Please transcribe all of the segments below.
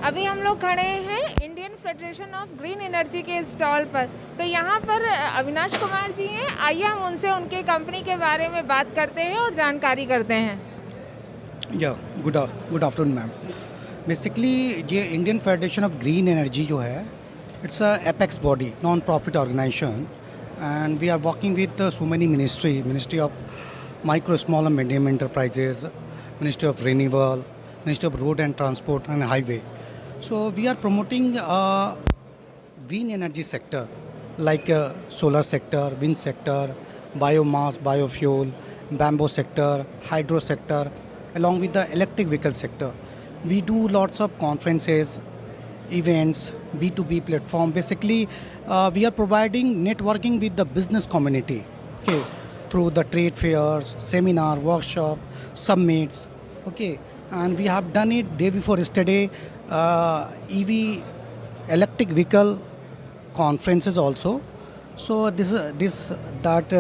अभी हम लोग खड़े हैं Indian federation of green energy के स्टॉल पर। तो यहाँ पर अविनाश कुमार जी हैं। आइए हम उनसे उनके कंपनी के बारे में बात करते हैं और जानकारी करते हैं। या गुड आफ्टरनून मैम। बेसिकली ये Indian federation of green energy जो है, it's a apex body, non profit organisation, and we are working with so many ministry of micro small and medium enterprises, ministry of renewable, ministry of road and transport and highway. So we are promoting green energy sector like solar sector, wind sector, biomass, biofuel, bamboo sector, hydro sector, along with the electric vehicle sector. We do lots of conferences, events, B2B platform. Basically, we are providing networking with the business community, okay, through the trade fairs, seminar, workshop, summits, okay. And we have done it day before yesterday, EV electric vehicle conferences also. So that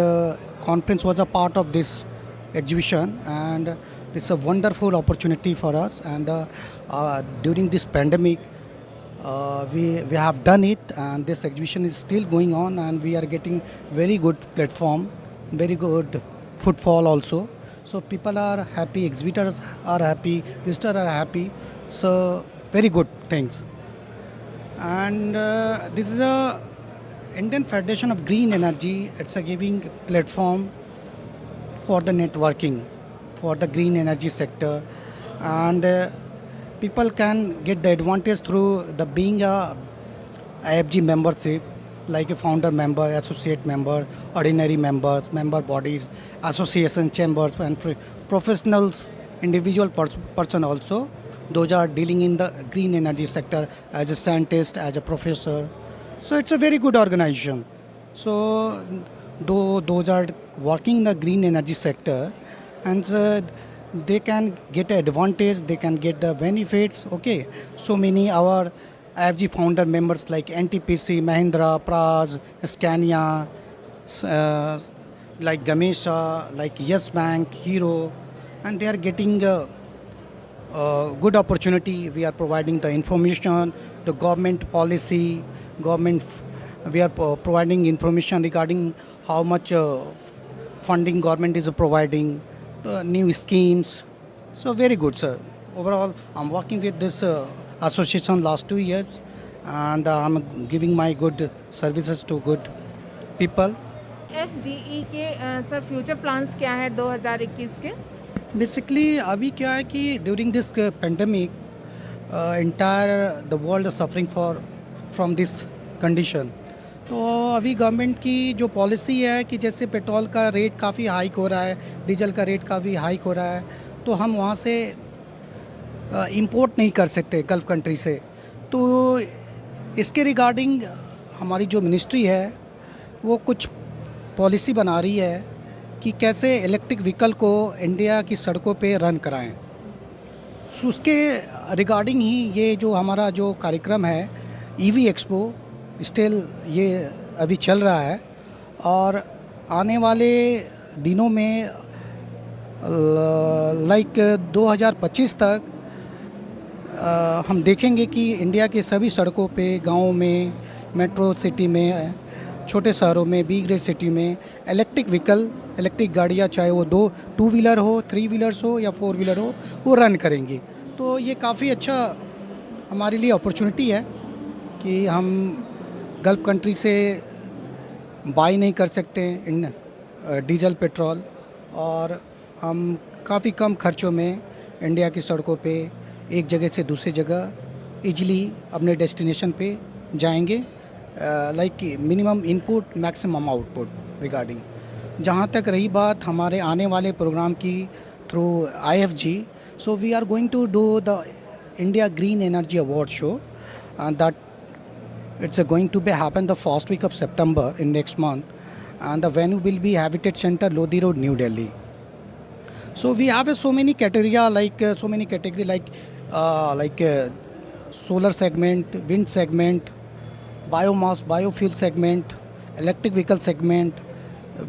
conference was a part of this exhibition, and it's a wonderful opportunity for us. And during this pandemic, we have done it, and this exhibition is still going on, and we are getting very good platform, very good footfall also. So people are happy, exhibitors are happy, visitors are happy. So very good things. And this is a Indian Federation of Green Energy. It's a giving platform for the networking for the green energy sector, and people can get the advantage through the being a IFG membership, like a founder member, associate member, ordinary members, member bodies, association, chambers, and professionals, individual person also. Those are dealing in the green energy sector as a scientist, as a professor. So it's a very good organization. So those are working in the green energy sector, and they can get advantage, they can get the benefits. Okay, so many our IFG founder members like NTPC, Mahindra, Praj, Scania, like Gamesha, like Yes Bank, Hero, and they are getting good opportunity. We are providing the information, the government policy, we are providing information regarding how much funding government is providing, the new schemes. So very good, sir. Overall, I'm working with this association last 2 years, and I'm giving my good services to good people. FGE के sir future plans क्या है 2021 के? Basically अभी क्या है कि during this pandemic entire the world suffering from this condition. तो अभी गवर्नमेंट की जो पॉलिसी है कि जैसे पेट्रोल का रेट काफ़ी हाइक हो रहा है, डीजल का रेट काफ़ी हाइक हो रहा है, तो हम वहाँ से इंपोर्ट नहीं कर सकते गल्फ़ कंट्री से. तो इसके रिगार्डिंग हमारी जो मिनिस्ट्री है वो कुछ पॉलिसी बना रही है कि कैसे इलेक्ट्रिक व्हीकल को इंडिया की सड़कों पे रन कराएं. सो उसके रिगार्डिंग ही ये जो हमारा जो कार्यक्रम है ईवी एक्सपो स्टिल ये अभी चल रहा है, और आने वाले दिनों में लाइक 2025 तक हम देखेंगे कि इंडिया के सभी सड़कों पे, गाँव में, मेट्रो सिटी में, छोटे शहरों में, बी ग्रेड सिटी में इलेक्ट्रिक गाड़ियाँ, चाहे वो टू व्हीलर हो, 3 व्हीलर्स हो या 4 व्हीलर हो, वो रन करेंगी. तो ये काफ़ी अच्छा हमारे लिए अपॉर्चुनिटी है कि हम गल्फ़ कंट्री से बाई नहीं कर सकते इन डीजल पेट्रोल, और हम काफ़ी कम खर्चों में इंडिया की सड़कों पे एक जगह से दूसरी जगह इजीली अपने डेस्टिनेशन पे जाएंगे. Like minimum input maximum output regarding. जहाँ तक रही बात हमारे आने वाले प्रोग्राम की through IFG, so we are going to do the India green energy award show, that it's going to be happen the first week of September in next month, and the venue will be Habitat Center, Lodi Road, New Delhi. So we have so many category like solar segment, wind segment, biomass, biofuel segment, electric vehicle segment,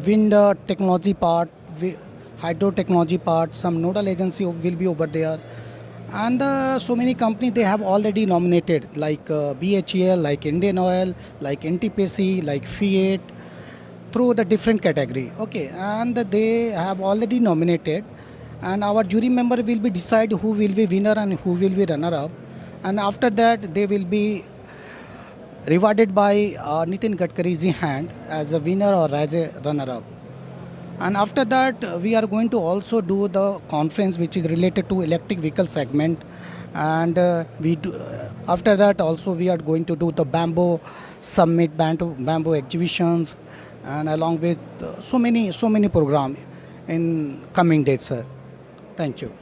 wind technology part, hydro technology part. Some nodal agency will be over there, And so many companies they have already nominated, like BHEL, like Indian Oil, like NTPC, like Fiat, through the different category. Okay, and they have already nominated, and our jury member will be decide who will be winner and who will be runner up, and after that they will be rewarded by Nitin Gadkari's hand as a winner or as a runner up. And after that, we are going to also do the conference which is related to electric vehicle segment. And after that also we are going to do the bamboo summit, bamboo exhibitions, and along with so many program in coming days, sir. Thank you.